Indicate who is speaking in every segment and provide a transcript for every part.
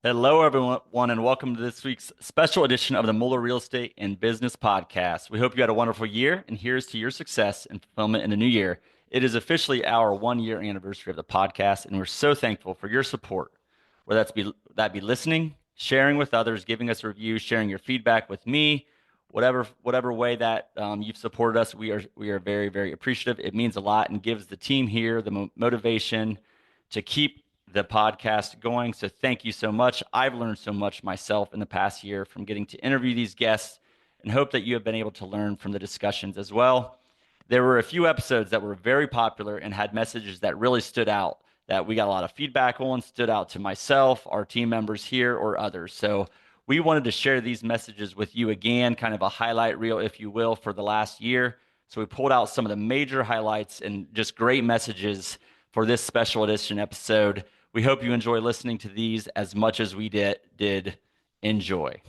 Speaker 1: Hello, everyone, and welcome to this week's special edition of the Moeller Real Estate and Business Podcast. We hope you had a wonderful year, and here's to your success and fulfillment in the new year. It is officially our 1 year anniversary of the podcast, and we're so thankful for your support, whether that be listening, sharing with others, giving us a review, sharing your feedback with me, whatever way that you've supported us. We are very, very appreciative. It means a lot and gives the team here the motivation to keep the podcast going. So thank you so much. I've learned so much myself in the past year from getting to interview these guests, and hope that you have been able to learn from the discussions as well. There were a few episodes that were very popular and had messages that really stood out, that we got a lot of feedback on, stood out to myself, our team members here, or others. So we wanted to share these messages with you again, kind of a highlight reel, if you will, for the last year. So we pulled out some of the major highlights and just great messages for this special edition episode. We hope you enjoy listening to these as much as we did enjoy.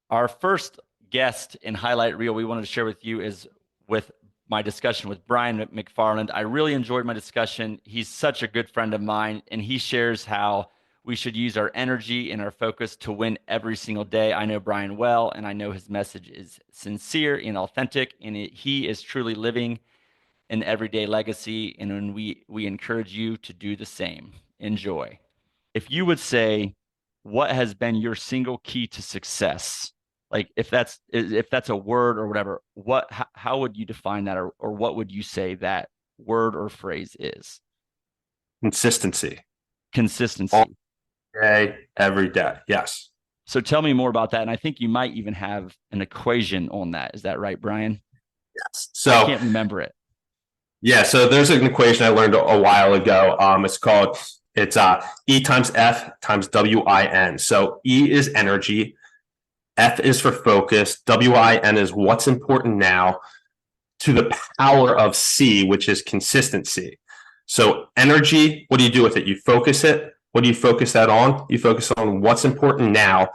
Speaker 1: Our first guest in highlight reel we wanted to share with you is with my discussion with Bryan McFarland. I really enjoyed my discussion. He's such a good friend of mine, and he shares how we should use our energy and our focus to win every single day. I know Bryan well, and I know his message is sincere and authentic, and he is truly living an everyday legacy, and when we encourage you to do the same. Enjoy. If you would say, what has been your single key to success? Like if that's a word or whatever, how would you define that, or what would you say that word or phrase is?
Speaker 2: Consistency.
Speaker 1: Consistency.
Speaker 2: All day, every day. Yes.
Speaker 1: So tell me more about that. And I think you might even have an equation on that. Is that right, Bryan?
Speaker 2: Yes.
Speaker 1: I can't remember it.
Speaker 2: Yeah, so there's an equation I learned a while ago. It's E times F times WIN. So E is energy, F is for focus, WIN is what's important now, to the power of C, which is consistency. So energy, what do you do with it? You focus it. What do you focus that on? You focus on what's important now.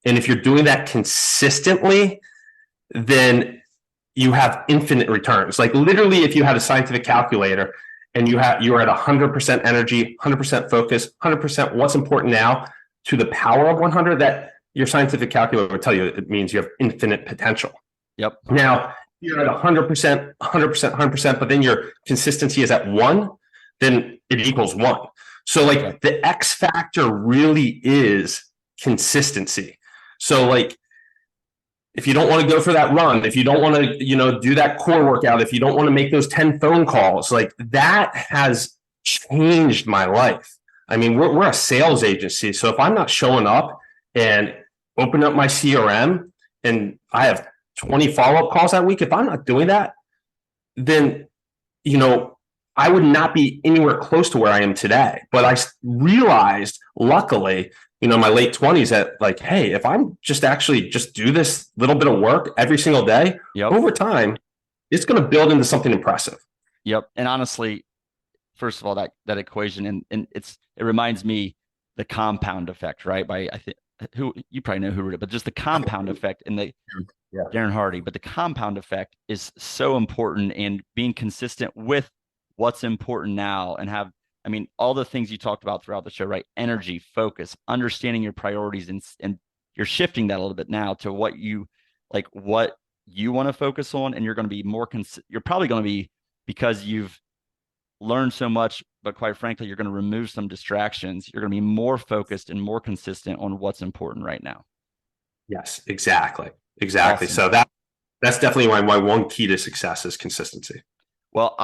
Speaker 2: And if you're doing that consistently, then you have infinite returns. Like literally, if you had a scientific calculator and you are at 100% energy, 100% focus, 100% what's important now, to the power of 100, that your scientific calculator would tell you it means you have infinite potential.
Speaker 1: Yep.
Speaker 2: Now you're at 100%, 100%, 100%, but then your consistency is at 1, then it equals 1. So like the X factor really is consistency. So like, if you don't want to go for that run, if you don't want to, do that core workout, if you don't want to make those 10 phone calls, like that has changed my life. I mean, we're a sales agency. So if I'm not showing up and open up my CRM and I have 20 follow-up calls that week, if I'm not doing that, then, I would not be anywhere close to where I am today. But I realized, luckily, my late 20s, that like, hey, if I'm just do this little bit of work every single day, over time, it's going to build into something impressive.
Speaker 1: Yep. And honestly, first of all, that equation, and it reminds me the compound effect, right? I think you probably know who wrote it, but just the compound effect and Darren Hardy, but the compound effect is so important, and being consistent with what's important now, and all the things you talked about throughout the show, right? Energy, focus, understanding your priorities, and you're shifting that a little bit now to what you want to focus on. And you're going to be you're probably going to be, because you've learned so much, but quite frankly, you're going to remove some distractions. You're going to be more focused and more consistent on what's important right now.
Speaker 2: Yes, exactly. Awesome. So that's definitely my one key to success is consistency.
Speaker 1: Well,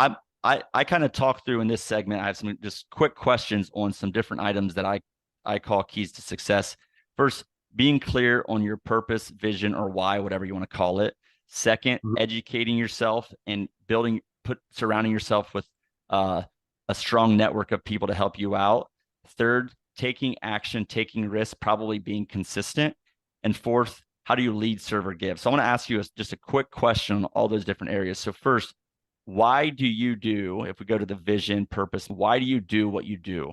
Speaker 1: I kind of talk through in this segment. I have some just quick questions on some different items that I call keys to success. First, being clear on your purpose, vision, or why, whatever you want to call it. Second, educating yourself and surrounding yourself with a strong network of people to help you out. Third, taking action, taking risks, probably being consistent. And fourth, how do you lead, serve, or give? So I want to ask you just a quick question on all those different areas. So first, why do you do, if we go to the vision, purpose, why do you do what you do?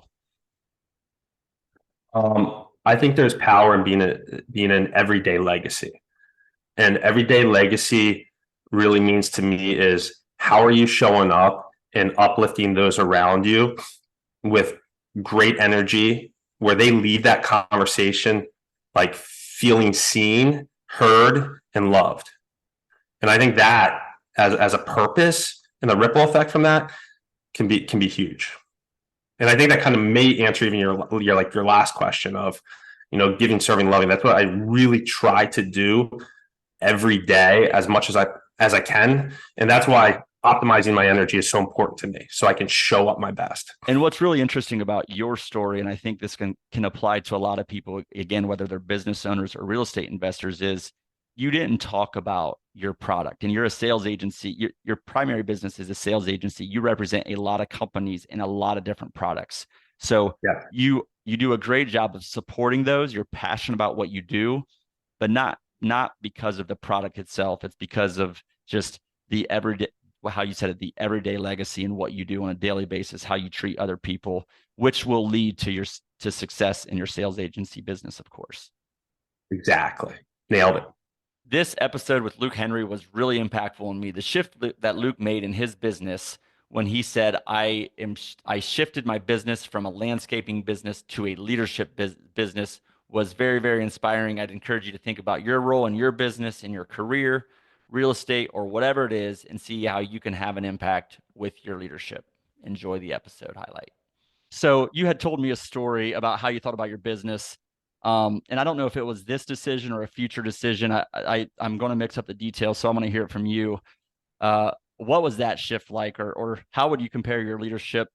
Speaker 2: I think there's power in being an everyday legacy. And everyday legacy really means to me is, how are you showing up and uplifting those around you with great energy, where they leave that conversation like feeling seen, heard, and loved. And I think that as a purpose and the ripple effect from that can be huge. And I think that kind of may answer even your last question of, giving, serving, loving. That's what I really try to do every day as much as I can. And that's why optimizing my energy is so important to me, so I can show up my best.
Speaker 1: And what's really interesting about your story, and I think this can apply to a lot of people, again, whether they're business owners or real estate investors, is you didn't talk about your product. And you're a sales agency. Your primary business is a sales agency. You represent a lot of companies and a lot of different products. So
Speaker 2: Yeah.
Speaker 1: you do a great job of supporting those. You're passionate about what you do, but not because of the product itself. It's because of just the everyday, how you said it, the everyday legacy and what you do on a daily basis, how you treat other people, which will lead to success in your sales agency business, of course.
Speaker 2: Exactly. Nailed it.
Speaker 1: This episode with Luke Henry was really impactful on me. The shift that Luke made in his business when he said, I shifted my business from a landscaping business to a leadership business was very, very inspiring. I'd encourage you to think about your role in your business, in your career, real estate, or whatever it is, and see how you can have an impact with your leadership. Enjoy the episode highlight. So you had told me a story about how you thought about your business. And I don't know if it was this decision or a future decision. I'm going to mix up the details, so I'm going to hear it from you. What was that shift like, or how would you compare your leadership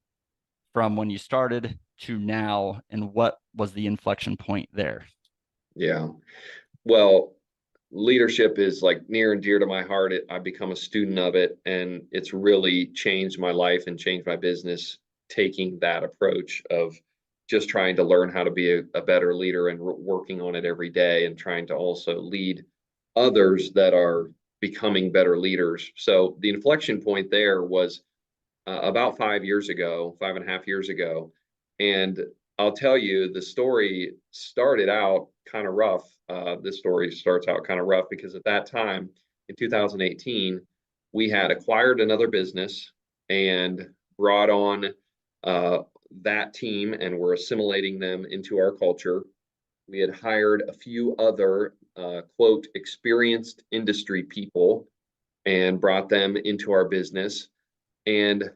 Speaker 1: from when you started to now, and what was the inflection point there?
Speaker 3: Yeah. Well, leadership is like near and dear to my heart. I've become a student of it, and it's really changed my life and changed my business, taking that approach of just trying to learn how to be a better leader and working on it every day, and trying to also lead others that are becoming better leaders. So the inflection point there was about 5 years ago, 5.5 years ago. And I'll tell you, the story started out kind of rough. This story starts out kind of rough because at that time in 2018, we had acquired another business and brought on that team, and we're assimilating them into our culture. We had hired a few other quote experienced industry people and brought them into our business, and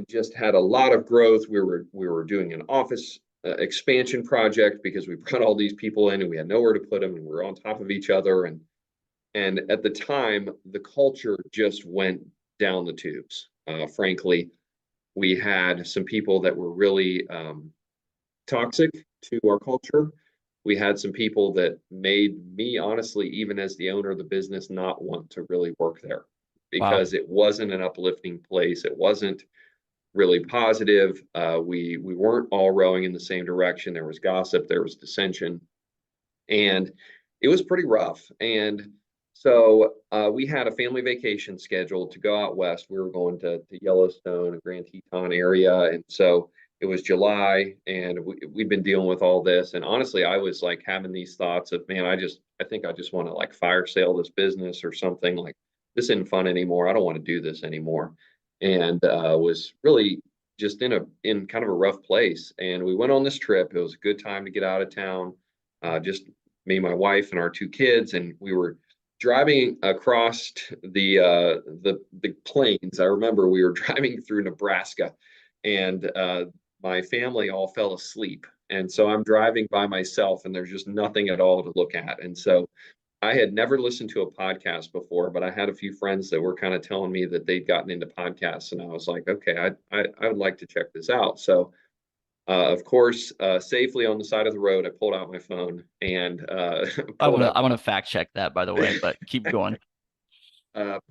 Speaker 3: just had a lot of growth. We were doing an office expansion project because we brought all these people in and we had nowhere to put them, and we were on top of each other. And at the time, the culture just went down the tubes. Frankly, we had some people that were really toxic to our culture. We had some people that made me, honestly, even as the owner of the business, not want to really work there because It wasn't an uplifting place. It wasn't really positive. We weren't all rowing in the same direction. There was gossip, there was dissension, and it was pretty rough. And so we had a family vacation scheduled to go out west. We were going to Yellowstone and Grand Teton area, and so it was July, and we'd been dealing with all this. And honestly, I was like having these thoughts of, man, I think I just want to like fire sale this business or something. Like, this isn't fun anymore. I don't want to do this anymore. And was really just in kind of a rough place. And we went on this trip. It was a good time to get out of town. Just me, my wife, and our two kids, and we were driving across the plains. I remember we were driving through Nebraska, and my family all fell asleep. And so I'm driving by myself, and there's just nothing at all to look at. And so I had never listened to a podcast before, but I had a few friends that were kind of telling me that they'd gotten into podcasts, and I was like, okay, I would like to check this out. So, of course, safely on the side of the road, I pulled out my phone and
Speaker 1: I want to fact check that, by the way, but keep going.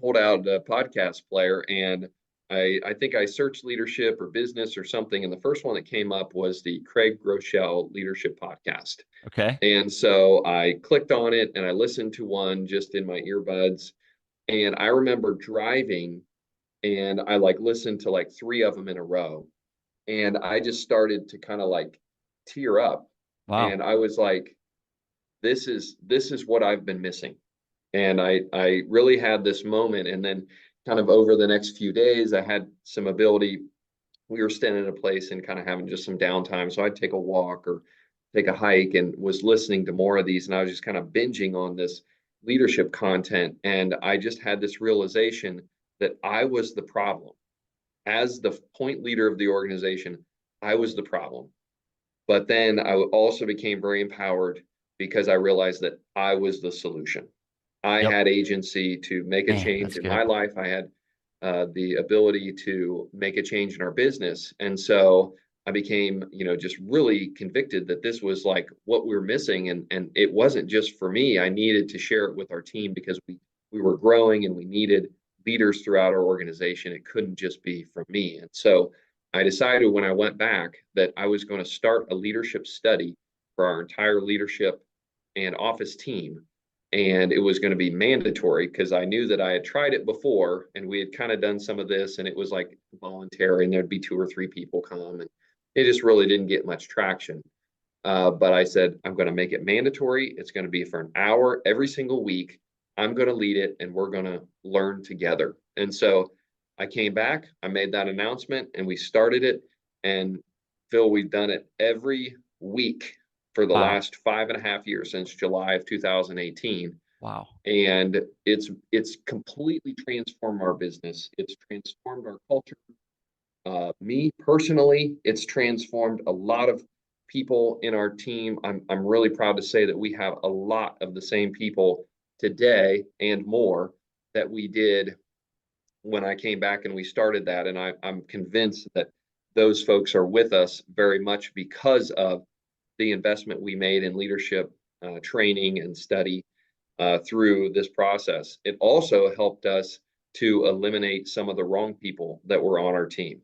Speaker 3: Pulled out a podcast player, and I think I searched leadership or business or something, and the first one that came up was the Craig Groeschel Leadership Podcast.
Speaker 1: Okay.
Speaker 3: And so I clicked on it and I listened to one just in my earbuds. And I remember driving, and I like listened to like three of them in a row. And I just started to kind of like tear up.
Speaker 1: Wow.
Speaker 3: And I was like, this is what I've been missing. And I really had this moment. And then kind of over the next few days, I had some ability we were staying in a place and kind of having just some downtime. So I'd take a walk or take a hike, and was listening to more of these. And I was just kind of binging on this leadership content. And I just had this realization that I was the problem. As the point leader of the organization, I was the problem. But then I also became very empowered because I realized that I was the solution. I
Speaker 1: Yep.
Speaker 3: had agency to make a
Speaker 1: Man,
Speaker 3: change
Speaker 1: that's
Speaker 3: in
Speaker 1: good.
Speaker 3: my life. I had the ability to make a change in our business. And so I became, just really convicted that this was like what we were missing. And it wasn't just for me. I needed to share it with our team because we were growing and we needed leaders throughout our organization. It couldn't just be from me. And so I decided when I went back that I was going to start a leadership study for our entire leadership and office team. And it was going to be mandatory because I knew that I had tried it before and we had kind of done some of this, and it was like voluntary and there'd be 2 or 3 people come, and it just really didn't get much traction. But I said, I'm going to make it mandatory. It's going to be for an hour every single week. I'm going to lead it and we're going to learn together. And so I came back, I made that announcement, and we started it. And Phil, we've done it every week for the
Speaker 1: Wow.
Speaker 3: last 5.5 years, since July of 2018.
Speaker 1: Wow.
Speaker 3: And it's completely transformed our business. It's transformed our culture. Me personally, it's transformed a lot of people in our team. I'm really proud to say that we have a lot of the same people today and more that we did when I came back and we started that. And I'm convinced that those folks are with us very much because of the investment we made in leadership training and study through this process. It also helped us to eliminate some of the wrong people that were on our team.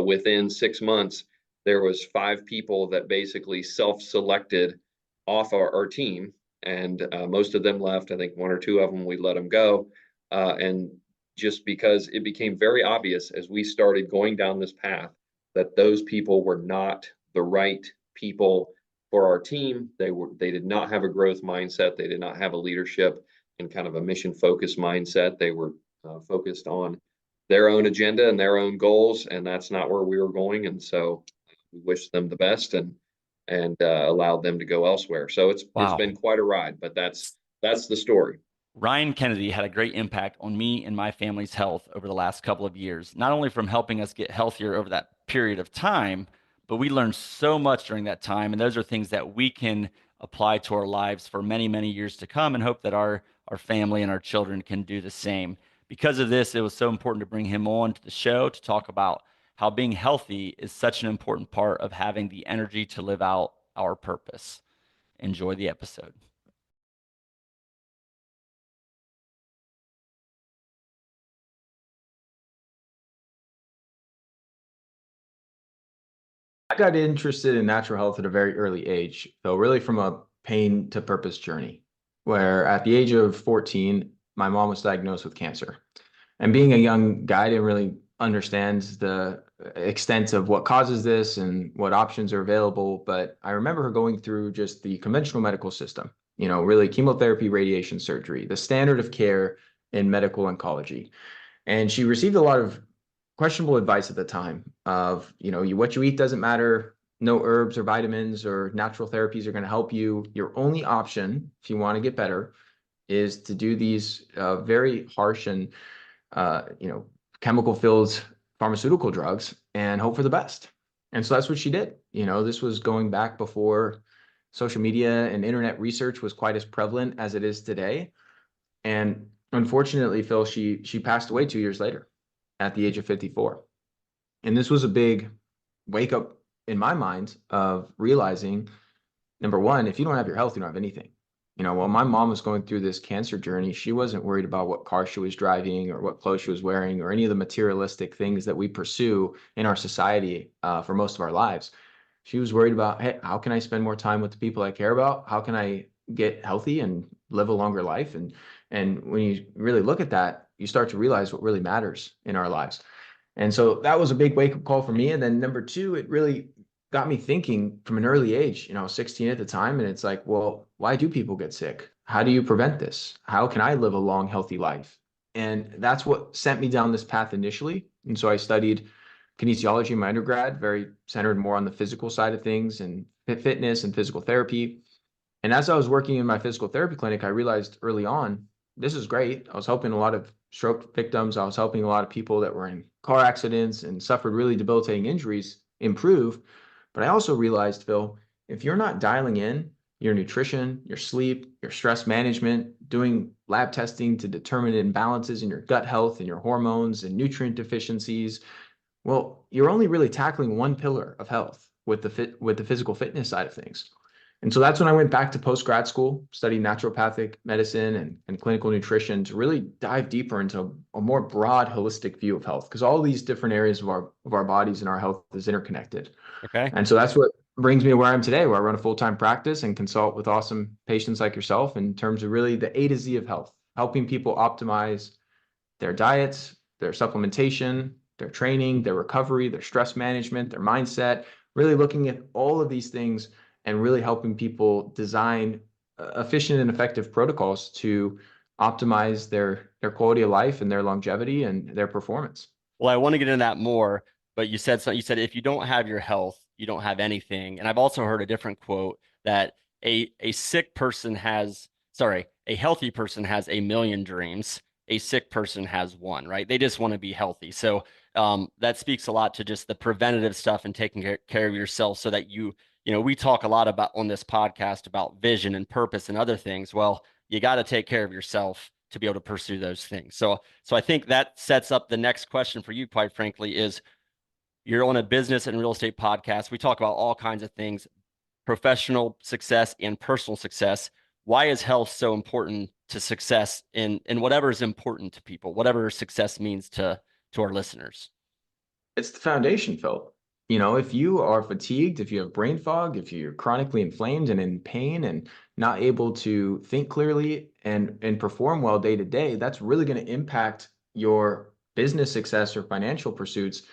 Speaker 3: Within 6 months, there was 5 people that basically self-selected off our team, and most of them left. I think 1 or 2 of them, we let them go. And just because it became very obvious as we started going down this path that those people were not the right people for our team. They did not have a growth mindset. They did not have a leadership and kind of a mission focused mindset. They were focused on their own agenda and their own goals, and that's not where we were going. And so we wish them the best and allowed them to go elsewhere. So it's
Speaker 1: Wow.
Speaker 3: been quite a ride, but that's the story.
Speaker 1: Ryan Kennedy had a great impact on me and my family's health over the last couple of years, not only from helping us get healthier over that period of time, but we learned so much during that time. And those are things that we can apply to our lives for many, many years to come, and hope that our family and our children can do the same. Because of this, it was so important to bring him on to the show to talk about how being healthy is such an important part of having the energy to live out our purpose. Enjoy the episode.
Speaker 4: I got interested in natural health at a very early age, though, really from a pain to purpose journey, where at the age of 14, my mom was diagnosed with cancer. And being a young guy, I didn't really understand the extent of what causes this and what options are available. But I remember her going through just the conventional medical system, really chemotherapy, radiation, surgery, the standard of care in medical oncology. And she received a lot of questionable advice at the time of, what you eat doesn't matter. No herbs or vitamins or natural therapies are going to help you. Your only option, if you want to get better, is to do these very harsh and, chemical-filled pharmaceutical drugs and hope for the best. And so that's what she did. This was going back before social media and internet research was quite as prevalent as it is today. And unfortunately, Phil, she passed away 2 years later at the age of 54. And this was a big wake up in my mind of realizing, number one, if you don't have your health, you don't have anything. While my mom was going through this cancer journey, she wasn't worried about what car she was driving or what clothes she was wearing or any of the materialistic things that we pursue in our society for most of our lives. She was worried about, hey, how can I spend more time with the people I care about? How can I get healthy and live a longer life? And when you really look at that, you start to realize what really matters in our lives. And so that was a big wake-up call for me. And then number two, it really got me thinking from an early age, 16 at the time. And it's like, well, why do people get sick? How do you prevent this? How can I live a long, healthy life? And that's what sent me down this path initially. And so I studied kinesiology in my undergrad, very centered more on the physical side of things and fitness and physical therapy. And as I was working in my physical therapy clinic, I realized early on, this is great. I was helping a lot of stroke victims. I was helping a lot of people that were in car accidents and suffered really debilitating injuries improve. But I also realized, Phil, if you're not dialing in your nutrition, your sleep, your stress management, doing lab testing to determine imbalances in your gut health and your hormones and nutrient deficiencies, well, you're only really tackling one pillar of health with the physical fitness side of things. And so that's when I went back to post-grad school, studying naturopathic medicine and clinical nutrition to really dive deeper into a more broad, holistic view of health, because all these different areas of our bodies and our health is interconnected.
Speaker 1: Okay.
Speaker 4: And so that's what brings me to where I am today, where I run a full-time practice and consult with awesome patients like yourself in terms of really the A to Z of health, helping people optimize their diets, their supplementation, their training, their recovery, their stress management, their mindset, really looking at all of these things and really helping people design efficient and effective protocols to optimize their quality of life and their longevity and their performance.
Speaker 1: Well, I want to get into that more, but you said something. You said if you don't have your health, you don't have anything. And I've also heard a different quote that a sick person has, sorry, a healthy person has a million dreams. A sick person has one, right? They just want to be healthy. So that speaks a lot to just the preventative stuff and taking care of yourself so that we talk a lot about on this podcast about vision and purpose and other things. Well, you got to take care of yourself to be able to pursue those things. So I think that sets up the next question for you, quite frankly, is you're on a business and real estate podcast. We talk about all kinds of things, professional success and personal success. Why is health so important to success in whatever is important to people, whatever success means to our listeners?
Speaker 4: It's the foundation, Phil. If you are fatigued, if you have brain fog, if you're chronically inflamed and in pain and not able to think clearly and perform well day to day, that's really going to impact your business success or financial pursuits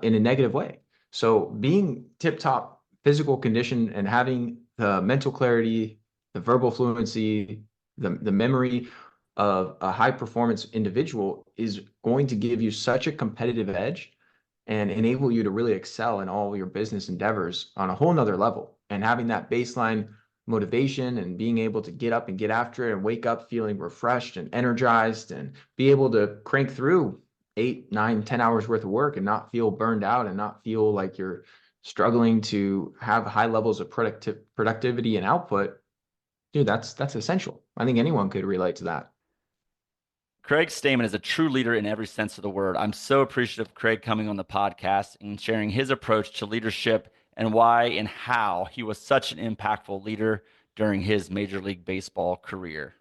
Speaker 4: in a negative way. So being tip-top physical condition and having the mental clarity, the verbal fluency, the memory of a high performance individual is going to give you such a competitive edge and enable you to really excel in all your business endeavors on a whole nother level. And having that baseline motivation and being able to get up and get after it and wake up feeling refreshed and energized and be able to crank through 8, 9, 10 hours worth of work and not feel burned out and not feel like you're struggling to have high levels of productivity and output, dude, that's essential. I think anyone could relate to that.
Speaker 1: Craig Stammen is a true leader in every sense of the word. I'm so appreciative of Craig coming on the podcast and sharing his approach to leadership and why and how he was such an impactful leader during his Major League Baseball career.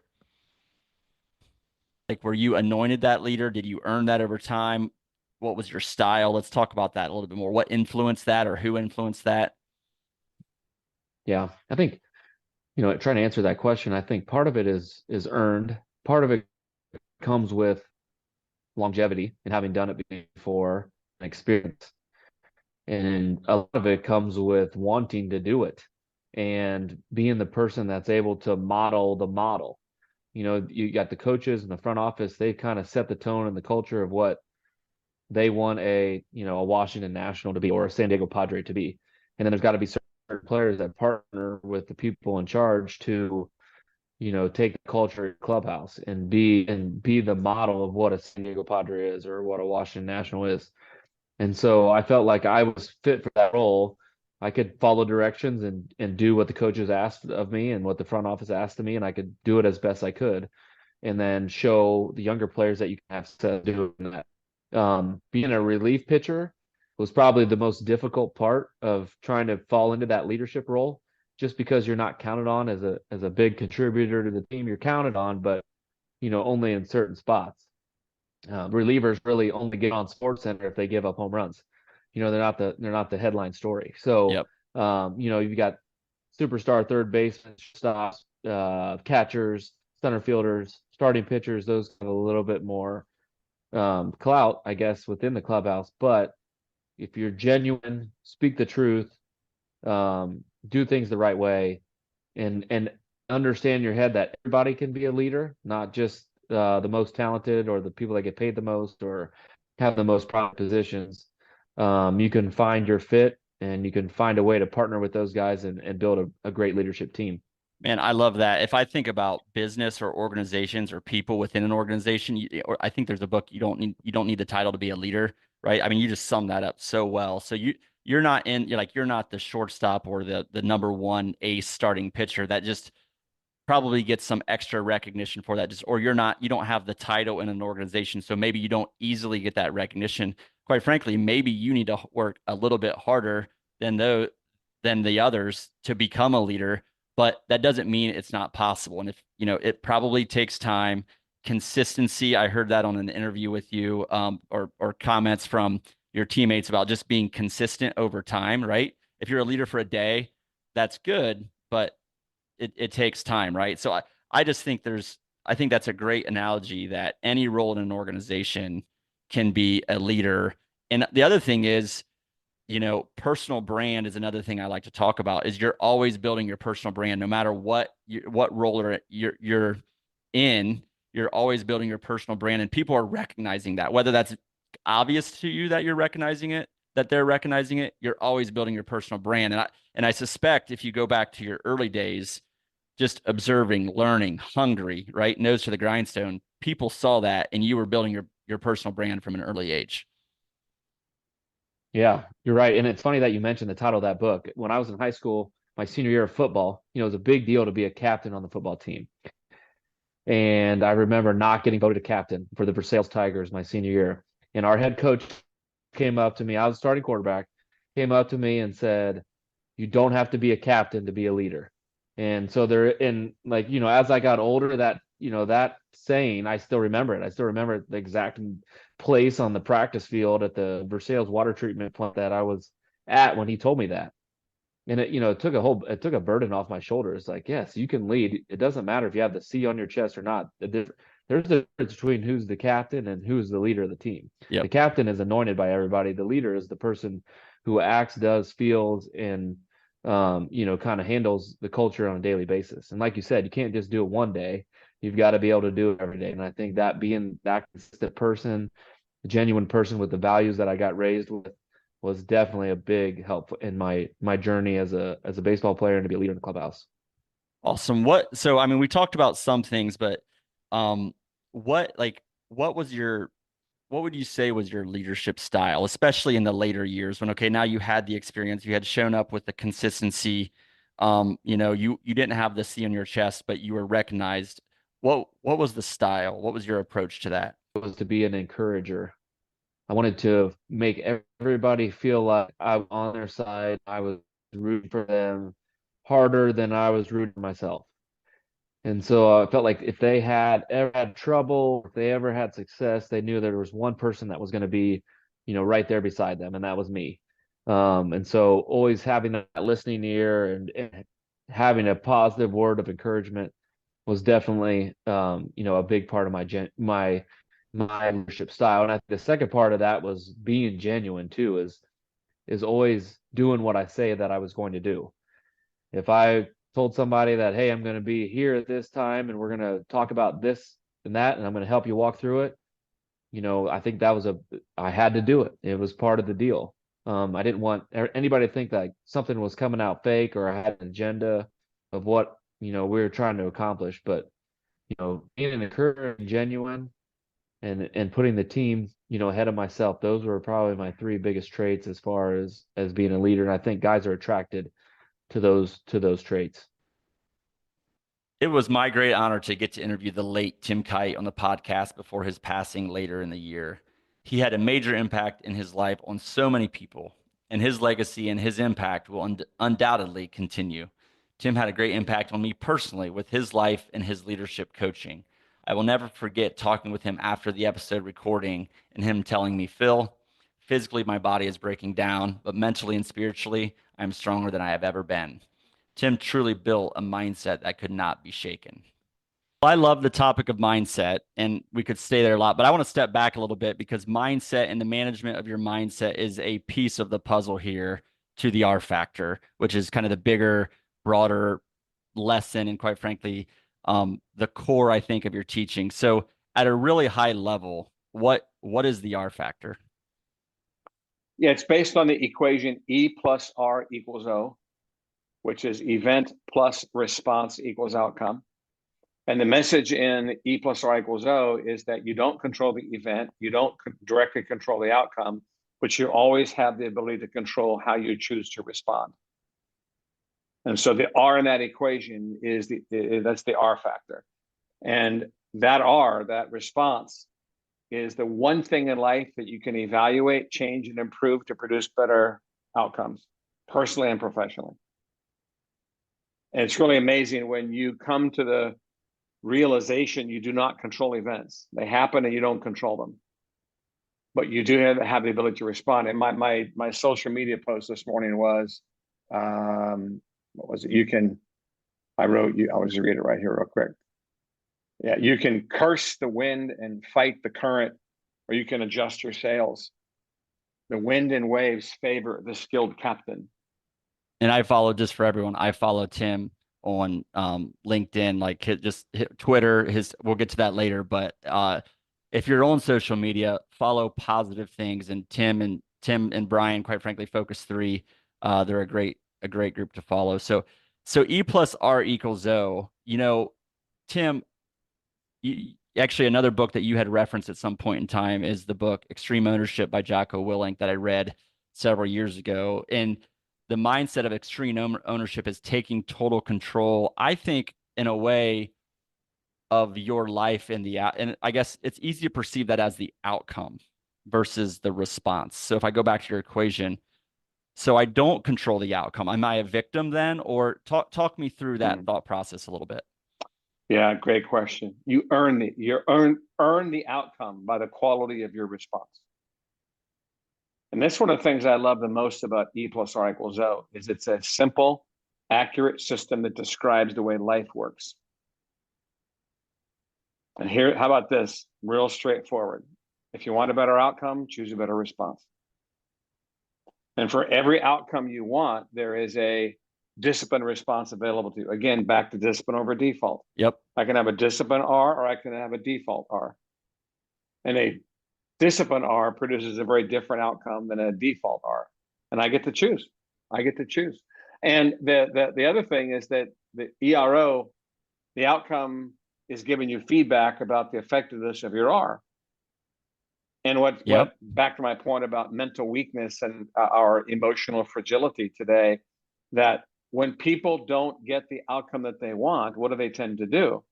Speaker 1: Like, were you anointed that leader? Did you earn that over time? What was your style? Let's talk about that a little bit more. What influenced that, or who influenced that?
Speaker 5: Yeah, I think, trying to answer that question, I think part of it is earned. Part of it comes with longevity and having done it before, experience. And a lot of it comes with wanting to do it and being the person that's able to model the model. You got the coaches in the front office, they kind of set the tone and the culture of what they want a Washington National to be or a San Diego Padre to be. And then there's got to be certain players that partner with the people in charge to take the culture clubhouse and be the model of what a San Diego Padre is or what a Washington National is. And so I felt like I was fit for that role. I could follow directions and do what the coaches asked of me and what the front office asked of me, and I could do it as best I could, and then show the younger players that you can have to do that. Being a relief pitcher was probably the most difficult part of trying to fall into that leadership role, just because you're not counted on as a big contributor to the team. You're counted on, but only in certain spots. Relievers really only get on SportsCenter if they give up home runs. They're not the headline story. So,
Speaker 1: Yep.
Speaker 5: You've got superstar third basemen, stops, catchers, center fielders, starting pitchers. Those have a little bit more clout, I guess, within the clubhouse. But if you're genuine, speak the truth, do things the right way, and understand in your head that everybody can be a leader, not just the most talented or the people that get paid the most or have the most prominent positions. you can find your fit and you can find a way to partner with those guys and build a great leadership team.
Speaker 1: Man, I love that. If I think about business or organizations or people within an organization, or I think there's a book, you don't need the title to be a leader, right? I mean, you just sum that up so well. So you're not the shortstop or the number one ace starting pitcher that just probably gets some extra recognition for that. Just or you don't have the title in an organization, so maybe you don't easily get that recognition. Quite frankly, maybe you need to work a little bit harder than the others to become a leader, but that doesn't mean it's not possible. And if it probably takes time, consistency. I heard that on an interview with you, or comments from your teammates about just being consistent over time, right? If you're a leader for a day, that's good, but it takes time, right? So I just think I think that's a great analogy that any role in an organization can be a leader. And the other thing is, personal brand is another thing I like to talk about. Is you're always building your personal brand, no matter what role you're in. You're always building your personal brand, and people are recognizing that. Whether that's obvious to you that you're recognizing it, that they're recognizing it, you're always building your personal brand. And I suspect if you go back to your early days, just observing, learning, hungry, right? Nose to the grindstone. People saw that, and you were building your personal brand from an early age.
Speaker 5: Yeah, you're right. And it's funny that you mentioned the title of that book. When I was in high school, my senior year of football, it was a big deal to be a captain on the football team. And I remember not getting voted a captain for the Versailles Tigers my senior year. And our head coach came up to me, I was starting quarterback, came up to me and said, "You don't have to be a captain to be a leader." And so as I got older, that saying, I still remember it. I still remember the exact place on the practice field at the Versailles water treatment plant that I was at when he told me that. And it took a burden off my shoulders. Like, yes, you can lead. It doesn't matter if you have the C on your chest or not. There's a difference between who's the captain and who's the leader of the team.
Speaker 1: Yep.
Speaker 5: The captain is anointed by everybody. The leader is the person who acts, does, feels, and kind of handles the culture on a daily basis. And like you said, you can't just do it one day. You've got to be able to do it every day. And I think that being that consistent person, a genuine person with the values that I got raised with, was definitely a big help in my journey as a baseball player and to be a leader in the clubhouse.
Speaker 1: Awesome. So I mean, we talked about some things, but um, what like what was your what would you say was your leadership style, especially in the later years when, okay, now you had the experience, you had shown up with the consistency, you didn't have the C on your chest, but you were recognized. What was the style? What was your approach to that?
Speaker 5: It was to be an encourager. I wanted to make everybody feel like I was on their side. I was rooting for them harder than I was rooting for myself. And so I felt like if they had ever had trouble, if they ever had success, they knew there was one person that was going to be, right there beside them, and that was me. And so always having that listening ear and having a positive word of encouragement was definitely, a big part of my leadership style. And I think the second part of that was being genuine too, is always doing what I say that I was going to do. If I told somebody that, hey, I'm going to be here at this time and we're going to talk about this and that, and I'm going to help you walk through it, I think I had to do it. It was part of the deal. I didn't want anybody to think that something was coming out fake or I had an agenda of what, we were trying to accomplish. But, being an encouraging, genuine, and putting the team, ahead of myself, those were probably my three biggest traits as far as being a leader. And I think guys are attracted to those traits.
Speaker 1: It was my great honor to get to interview the late Tim Kight on the podcast before his passing later in the year. He had a major impact in his life on so many people, and his legacy and his impact will undoubtedly continue. Tim had a great impact on me personally with his life and his leadership coaching. I will never forget talking with him after the episode recording and him telling me, "Phil, physically my body is breaking down, but mentally and spiritually, I'm stronger than I have ever been." Tim truly built a mindset that could not be shaken. I love the topic of mindset, and we could stay there a lot, but I want to step back a little bit because mindset and the management of your mindset is a piece of the puzzle here to the R factor, which is kind of the bigger, broader lesson, and quite frankly, the core, I think, of your teaching. So, at a really high level, what is the R factor?
Speaker 6: Yeah, it's based on the equation E plus R equals O, which is event plus response equals outcome. And the message in E plus R equals O is that you don't control the event, you don't directly control the outcome, but you always have the ability to control how you choose to respond. And so the R in that equation is that's the R factor. And that R, that response, is the one thing in life that you can evaluate, change, and improve to produce better outcomes, personally and professionally. And it's really amazing when you come to the realization you do not control events. They happen and you don't control them. But you do have the ability to respond. And my social media post this morning was, what was it? I'll just read it right here real quick. Yeah, you can curse the wind and fight the current, or you can adjust your sails. The wind and waves favor the skilled captain.
Speaker 1: And I follow, just for everyone, I follow Tim on LinkedIn, like hit Twitter. We'll get to that later, but if you're on social media, follow positive things. And Tim and Bryan, quite frankly, Focus 3, they're a great group to follow. So E plus R equals O. Tim, actually, another book that you had referenced at some point in time is the book Extreme Ownership by Jocko Willink that I read several years ago. And the mindset of extreme ownership is taking total control, I think, in a way, of your life and I guess it's easy to perceive that as the outcome versus the response. So if I go back to your equation, so I don't control the outcome, am I a victim then? Or talk me through that thought process a little bit.
Speaker 6: Yeah, great question. You earn the outcome by the quality of your response. And that's one of the things I love the most about E plus R equals O, is it's a simple, accurate system that describes the way life works. And here, how about this? Real straightforward. If you want a better outcome, choose a better response. And for every outcome you want, there is a discipline response available to you. Again, back to discipline over default.
Speaker 1: Yep.
Speaker 6: I can have a discipline R or I can have a default R. And a discipline R produces a very different outcome than a default R. And I get to choose. And the other thing is that the ERO, the outcome, is giving you feedback about the effectiveness of your R. And what back to my point about mental weakness and our emotional fragility today, that when people don't get the outcome that they want, what do they tend to do?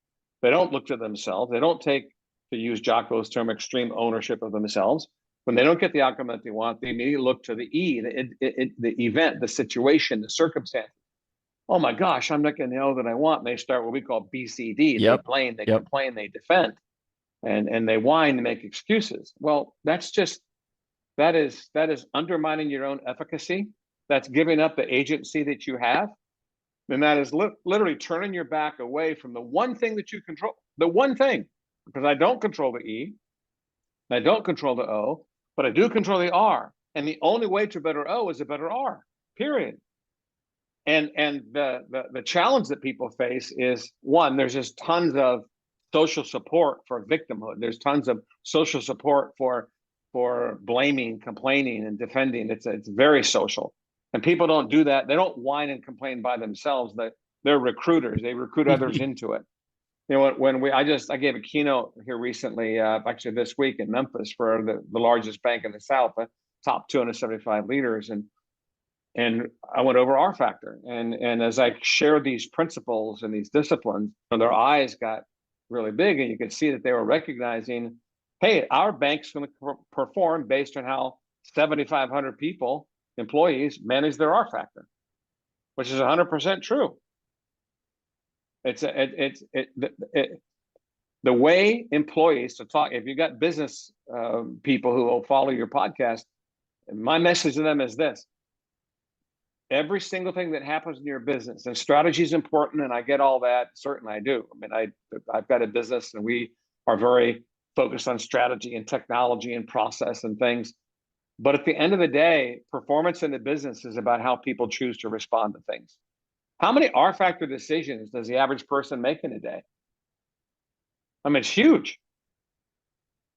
Speaker 6: They don't look to themselves. They don't take, to use Jocko's term, extreme ownership of themselves. When they don't get the outcome that they want, they immediately look to the E, the event, the situation, the circumstance. Oh my gosh, I'm not getting the O that I want. And they start what we call BCD. They blame, they complain, they defend, and they whine and make excuses. Well, that is undermining your own efficacy. That's giving up the agency that you have. And that is literally turning your back away from the one thing that you control, the one thing, because I don't control the E, I don't control the O, but I do control the R. And the only way to a better O is a better R, period. And the challenge that people face is, one, there's just tons of social support for victimhood. There's tons of social support for blaming, complaining, and defending. It's very social. And people don't do that. They don't whine and complain by themselves. They're recruiters. They recruit others into it. I gave a keynote here recently, actually this week in Memphis, for the largest bank in the South, the top 275 leaders, and I went over R factor. And as I shared these principles and these disciplines, their eyes got really big, and you could see that they were recognizing, hey, our bank's going to perform based on how 7,500 employees manage their R factor, which is 100% true. The way employees to talk. If you got business people who will follow your podcast, my message to them is this: every single thing that happens in your business, and strategy is important, and I get all that. Certainly, I do. I mean, I've got a business, and we are very focused on strategy and technology and process and things. But at the end of the day, performance in the business is about how people choose to respond to things. How many R factor decisions does the average person make in a day? I mean, it's huge.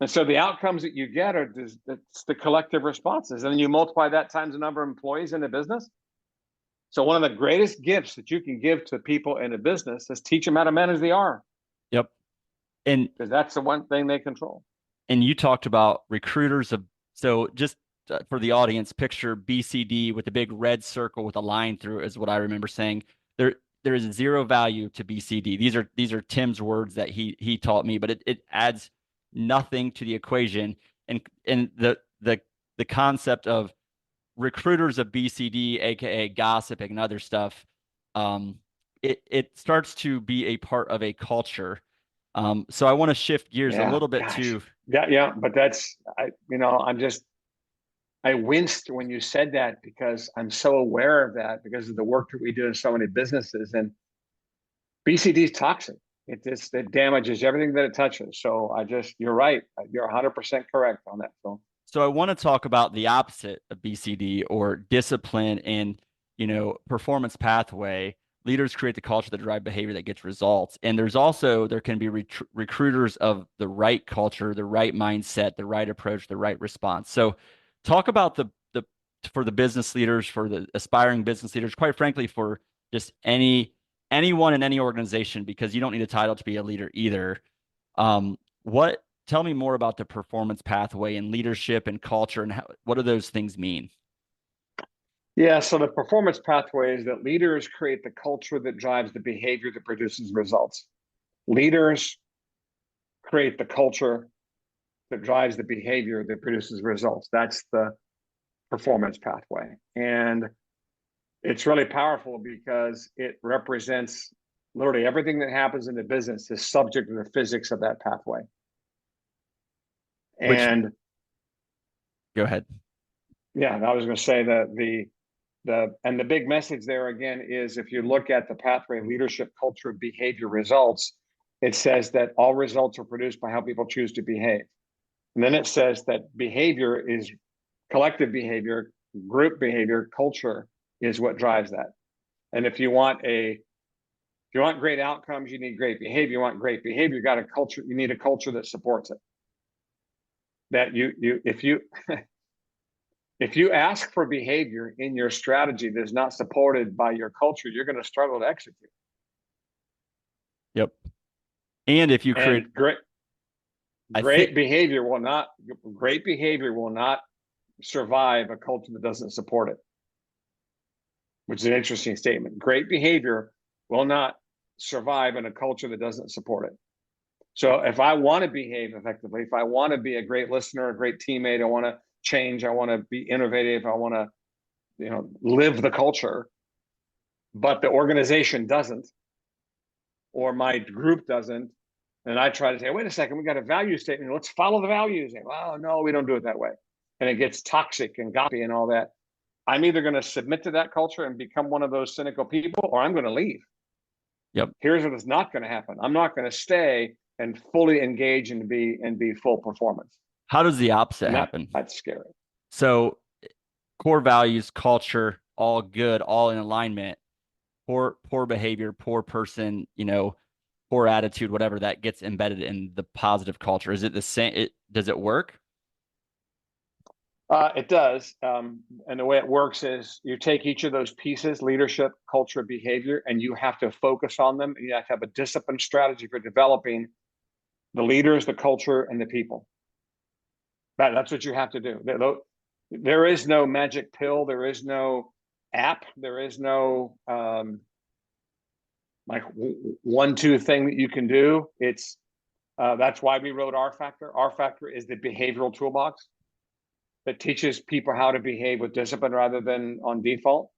Speaker 6: And so the outcomes that you get are it's the collective responses. And then you multiply that times the number of employees in the business. So one of the greatest gifts that you can give to people in a business is teach them how to manage the R.
Speaker 1: Yep. And
Speaker 6: because that's the one thing they control.
Speaker 1: And you talked about recruiters of, so just for the audience, picture BCD with a big red circle with a line through it is what I remember saying. There is zero value to BCD. These are Tim's words that he taught me, but it adds nothing to the equation. And the concept of recruiters of BCD, aka gossiping and other stuff, it starts to be a part of a culture. So I want to shift gears a little bit to
Speaker 6: but that's I winced when you said that because I'm so aware of that because of the work that we do in so many businesses, and BCD is toxic. It damages everything that it touches. So you're right. You're 100% correct on that, Phil.
Speaker 1: So I want to talk about the opposite of BCD, or discipline and, performance pathway. Leaders create the culture that drive behavior that gets results. And there can be recruiters of the right culture, the right mindset, the right approach, the right response. So talk about for the business leaders, for the aspiring business leaders, quite frankly, for just anyone in any organization, because you don't need a title to be a leader either. Tell me more about the performance pathway and leadership and culture, and what do those things mean?
Speaker 6: Yeah, so the performance pathway is that leaders create the culture that drives the behavior that produces results. Leaders create the culture that drives the behavior that produces results. That's the performance pathway. And it's really powerful because it represents literally everything that happens in the business is subject to the physics of that pathway. And
Speaker 1: go ahead.
Speaker 6: Yeah, I was going to say that the big message there again is if you look at the pathway of leadership, culture, behavior, results, it says that all results are produced by how people choose to behave. And then it says that behavior is collective behavior, group behavior, culture is what drives that. And if you want great outcomes, you need great behavior. You want great behavior, you need a culture that supports it. That if you ask for behavior in your strategy that's not supported by your culture, you're going to struggle to execute.
Speaker 1: Yep. And if you create
Speaker 6: great behavior will not survive a culture that doesn't support it, which is an interesting statement. Great behavior will not survive in a culture that doesn't support it. So if I want to behave effectively, if I want to be a great listener, a great teammate, I want to change, I want to be innovative, I want to, live the culture, but the organization doesn't, or my group doesn't, and I try to say, wait a second, we got a value statement, let's follow the values. And, oh, no, we don't do it that way. And it gets toxic and goppy and all that. I'm either going to submit to that culture and become one of those cynical people, or I'm going to leave.
Speaker 1: Yep.
Speaker 6: Here's what is not going to happen. I'm not going to stay and fully engage and be full performance.
Speaker 1: How does the opposite happen?
Speaker 6: That's scary.
Speaker 1: So core values, culture, all good, all in alignment. Poor behavior, poor person, poor attitude, whatever, that gets embedded in the positive culture. Is it the same? Does it work?
Speaker 6: It does. And the way it works is you take each of those pieces, leadership, culture, behavior, and you have to focus on them. You have to have a disciplined strategy for developing the leaders, the culture, and the people. That's what you have to do. There is no magic pill. There is no app. There is no 1-2 thing that you can do. That's why we wrote R Factor. R Factor is the behavioral toolbox that teaches people how to behave with discipline rather than on default.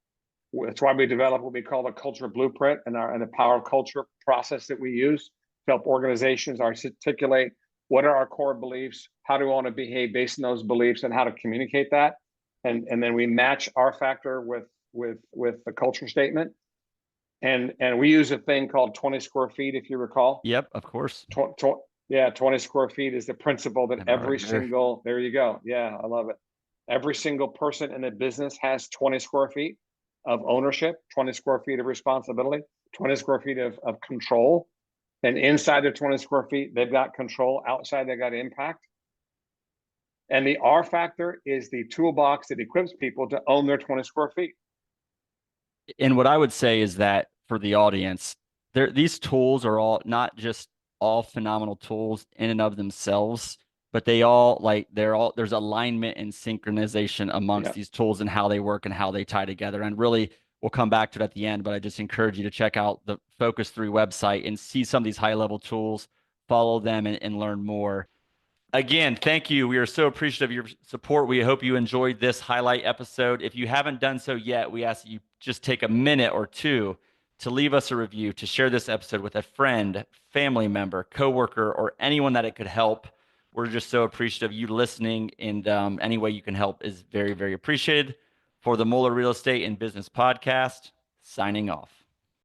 Speaker 6: That's why we develop what we call the culture blueprint and the power of culture process that we use to help organizations articulate what are our core beliefs, how do we want to behave based on those beliefs, and how to communicate that. And then we match R Factor with the culture statement. And we use a thing called 20 square feet, if you recall.
Speaker 1: Yep, of course.
Speaker 6: 20 square feet is the principle that there you go. Yeah, I love it. Every single person in a business has 20 square feet of ownership, 20 square feet of responsibility, 20 square feet of control. And inside their 20 square feet, they've got control. Outside, they've got impact. And the R factor is the toolbox that equips people to own their 20 square feet.
Speaker 1: And what I would say is that for the audience, these tools are all not just all phenomenal tools in and of themselves, but there's alignment and synchronization amongst these tools and how they work and how they tie together. And really, we'll come back to it at the end, but I just encourage you to check out the Focus 3 website and see some of these high-level tools, follow them, and learn more. Again, thank you. We are so appreciative of your support. We hope you enjoyed this highlight episode. If you haven't done so yet, we ask that you just take a minute or two to leave us a review, to share this episode with a friend, family member, coworker, or anyone that it could help. We're just so appreciative of you listening, and any way you can help is very, very appreciated. For the Moeller Real Estate and Business Podcast, signing off.